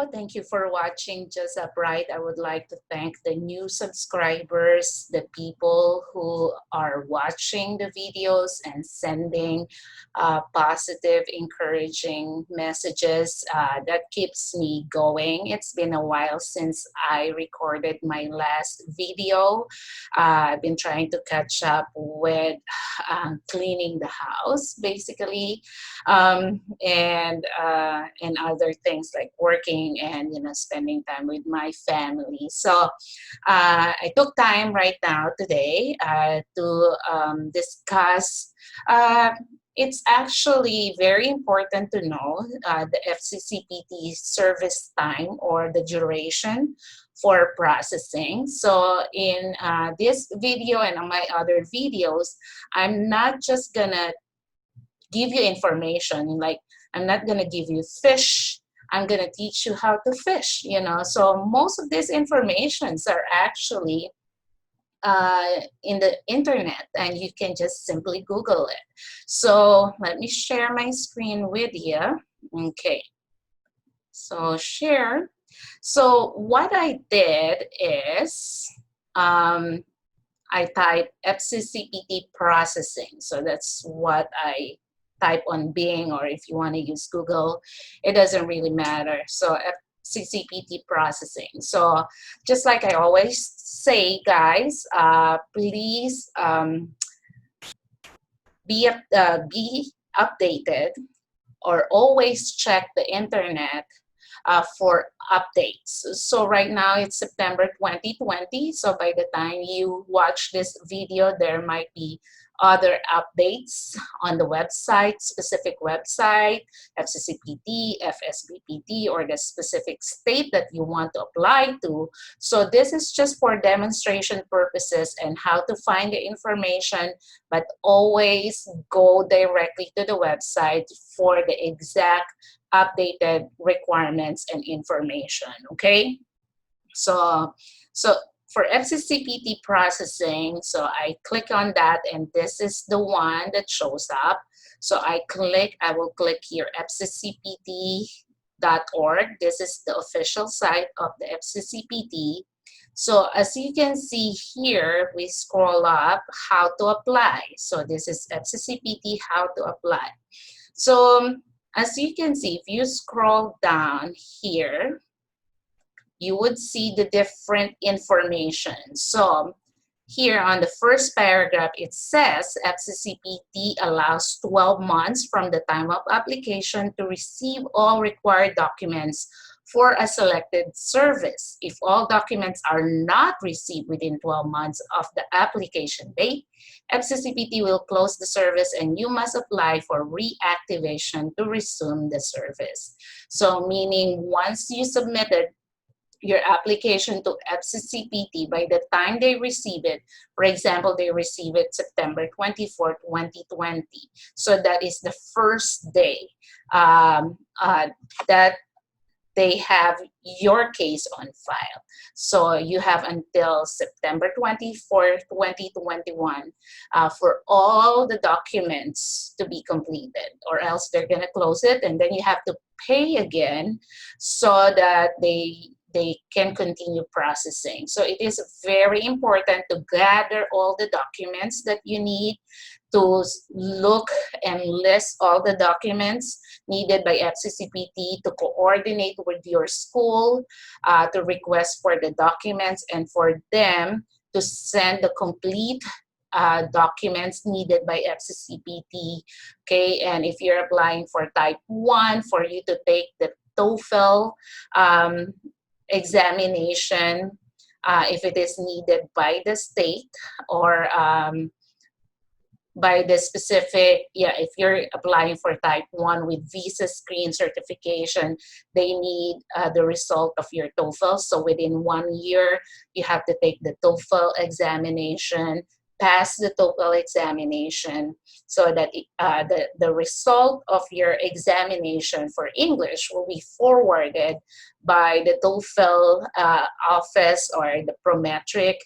Hello, thank you for watching Just Upright. I would like to thank the new subscribers, the people who are watching the videos and sending positive, encouraging messages. That keeps me going. It's been a while since I recorded my last video. I've been trying to catch up with cleaning the house, basically, and other things like working and spending time with my family. So I took time right now today to discuss. It's actually very important to know the FCCPT service time or the duration for processing. So in this video and on my other videos, I'm not just gonna give you information like I'm not gonna give you fish. I'm gonna teach you how to fish. So most of these informations are actually in the internet, and you can just simply Google it. So let me share my screen with you. Okay. So share. So what I did is I type FCCPT Processing. So that's what I type on Bing, or if you want to use Google, it doesn't really matter. So FCCPT Processing. So just like I always say, guys, please be updated, or always check the internet for updates. So right now it's September 2020. So by the time you watch this video, there might be other updates on the website, specific website, FCCPT, FSBPT, or the specific state that you want to apply to. So this is just for demonstration purposes and how to find the information, but always go directly to the website for the exact updated requirements and information. Okay, so for FCCPT processing, so I click on that, and this is the one that shows up. So I will click here, fccpt.org. This is the official site of the FCCPT. So as you can see here, we scroll up, how to apply. So this is FCCPT, how to apply. So as you can see, if you scroll down here, you would see the different information. So here on the first paragraph, it says FCCPT allows 12 months from the time of application to receive all required documents for a selected service. If all documents are not received within 12 months of the application date, FCCPT will close the service and you must apply for reactivation to resume the service. So meaning once you submitted your application to FCCPT, by the time they receive it, for example, they receive it September 24, 2020. So that is the first day that they have your case on file. So you have until September 24, 2021 for all the documents to be completed, or else they're gonna close it, and then you have to pay again so that they can continue processing. So it is very important to gather all the documents that you need, to look and list all the documents needed by FCCPT, to coordinate with your school, to request for the documents, and for them to send the complete documents needed by FCCPT. Okay, and if you're applying for type 1, for you to take the TOEFL examination, if it is needed by the state, or by the specific, if you're applying for type 1 with visa screen certification, they need the result of your TOEFL. So within 1 year, you have to take the TOEFL examination, pass the TOEFL examination, so that the result of your examination for English will be forwarded by the TOEFL office, or the Prometric,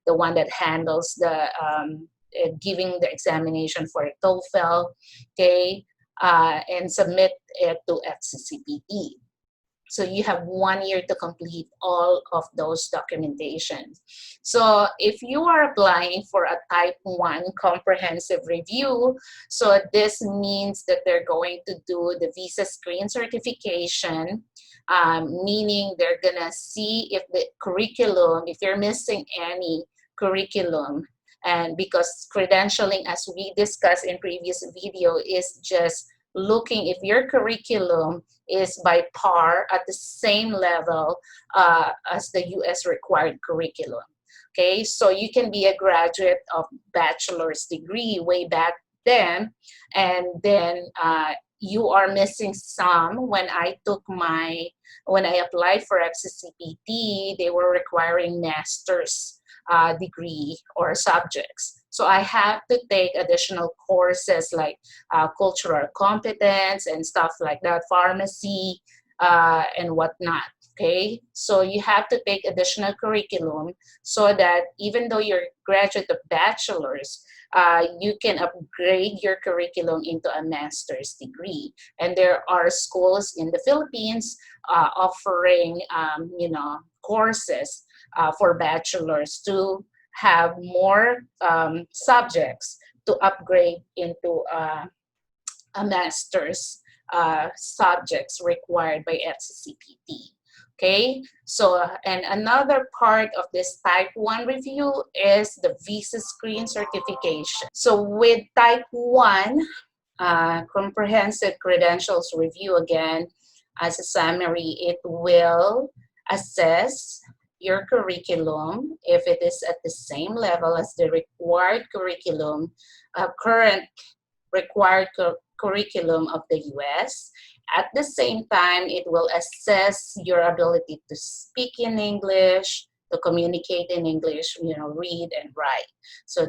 the one that handles the giving the examination for TOEFL, okay, and submit it to FCCPT. So you have 1 year to complete all of those documentations. So if you are applying for a type 1 comprehensive review, so this means that they're going to do the visa screen certification, meaning they're gonna see if the curriculum, if you're missing any curriculum, and because credentialing, as we discussed in previous video, is just looking if your curriculum is by par at the same level as the US required curriculum. Okay, so you can be a graduate of bachelor's degree way back then, and then you are missing some. When I applied for FCCPT, they were requiring master's degree or subjects. So I have to take additional courses like cultural competence and stuff like that, pharmacy and whatnot. Okay, so you have to take additional curriculum so that even though you're graduate of bachelor's, you can upgrade your curriculum into a master's degree. And there are schools in the Philippines offering, courses for bachelors to have more subjects to upgrade into a master's subjects required by FCCPT. Okay, so and another part of this type 1 review is the visa screen certification. So with type 1 comprehensive credentials review, again, as a summary, it will assess your curriculum if it is at the same level as the required curriculum, current required curriculum of the US. At the same time, it will assess your ability to speak in English, to communicate in English, read and write. So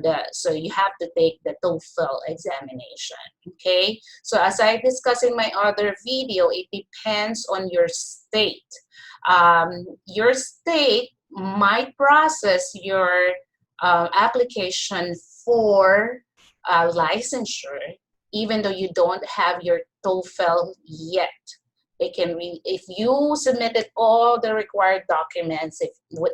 you have to take the TOEFL examination. Okay. So as I discussed in my other video, it depends on your state. Your state might process your application for licensure, even though you don't have your TOEFL yet. They can if you submitted all the required documents,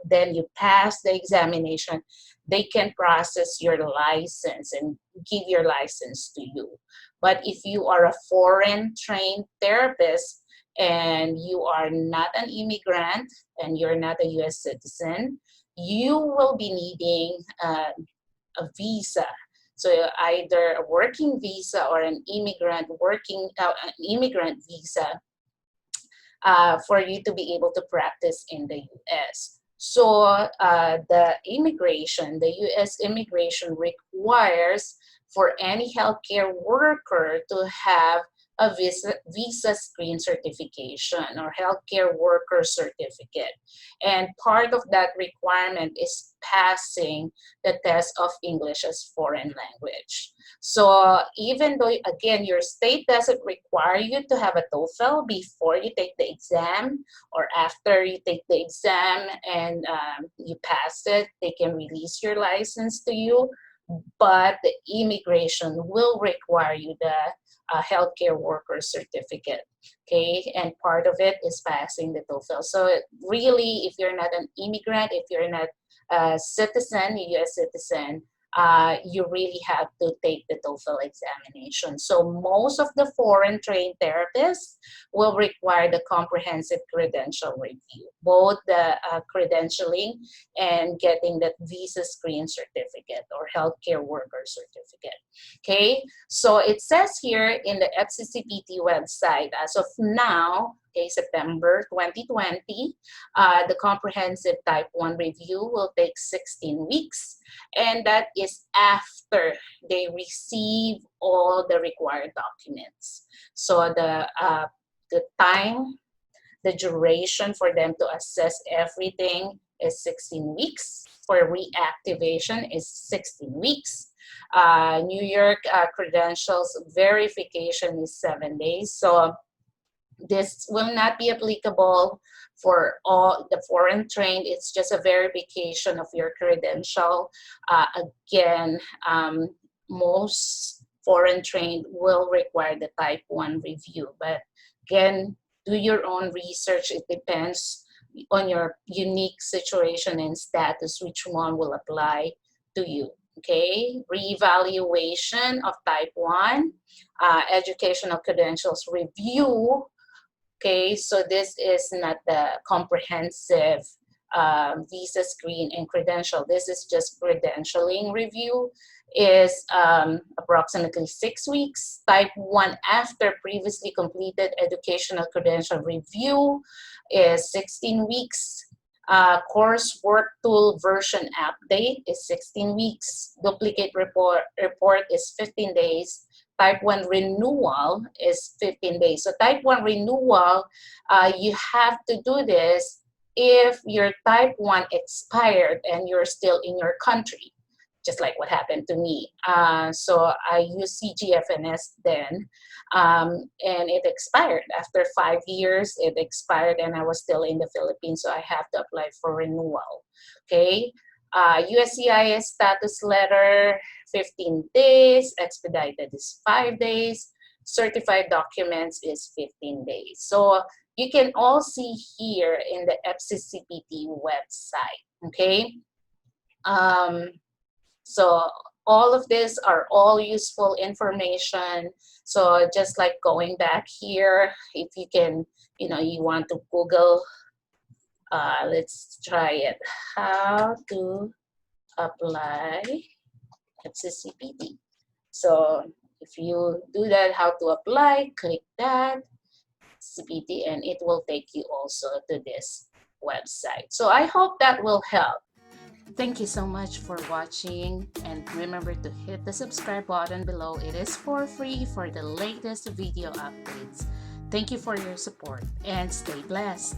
then you pass the examination, they can process your license and give your license to you. But if you are a foreign trained therapist and you are not an immigrant and you're not a US citizen, you will be needing a visa. So either a working visa or an immigrant visa for you to be able to practice in the US. So the US immigration requires for any healthcare worker to have a visa screen certification or healthcare worker certificate. And part of that requirement is passing the test of English as foreign language. So even though, again, your state doesn't require you to have a TOEFL before you take the exam or after you take the exam and you pass it, they can release your license to you, but the immigration will require you the healthcare worker certificate. Okay, and part of it is passing the TOEFL. So really, if you're not an immigrant, if you're not a citizen, a US citizen, you really have to take the TOEFL examination. So most of the foreign trained therapists will require the comprehensive credential review, both the credentialing and getting that visa screen certificate or healthcare worker certificate. Okay, so it says here in the FCCPT website, as of now, okay, September 2020, the comprehensive type 1 review will take 16 weeks, and that is after they receive all the required documents. So the time, the duration for them to assess everything is 16 weeks. For reactivation is 16 weeks. New York credentials verification is 7 days. So this will not be applicable for all the foreign trained. It's just a verification of your credential. Again, most foreign trained will require the type 1 review. But again, do your own research. It depends on your unique situation and status, which one will apply to you. Okay, reevaluation of type 1, educational credentials review. Okay, so this is not the comprehensive visa screen and credential. This is just credentialing review, is approximately 6 weeks. Type 1 after previously completed educational credential review is 16 weeks. Coursework tool version update is 16 weeks. Duplicate report is 15 days. Type 1 renewal is 15 days. So type 1 renewal, you have to do this if your type 1 expired and you're still in your country, just like what happened to me. So I used CGFNS then, and it expired. After 5 years, it expired and I was still in the Philippines, so I have to apply for renewal. Okay. USCIS status letter, 15 days. Expedited is 5 days. Certified documents is 15 days. So you can all see here in the FCCPT website. Okay. So all of this are all useful information. So just like going back here, if you can, you want to Google, let's try it. How to apply FCCPT. So if you do that, how to apply, click that, CPT, and it will take you also to this website. So I hope that will help. Thank you so much for watching, and remember to hit the subscribe button below. It is for free for the latest video updates. Thank you for your support and stay blessed.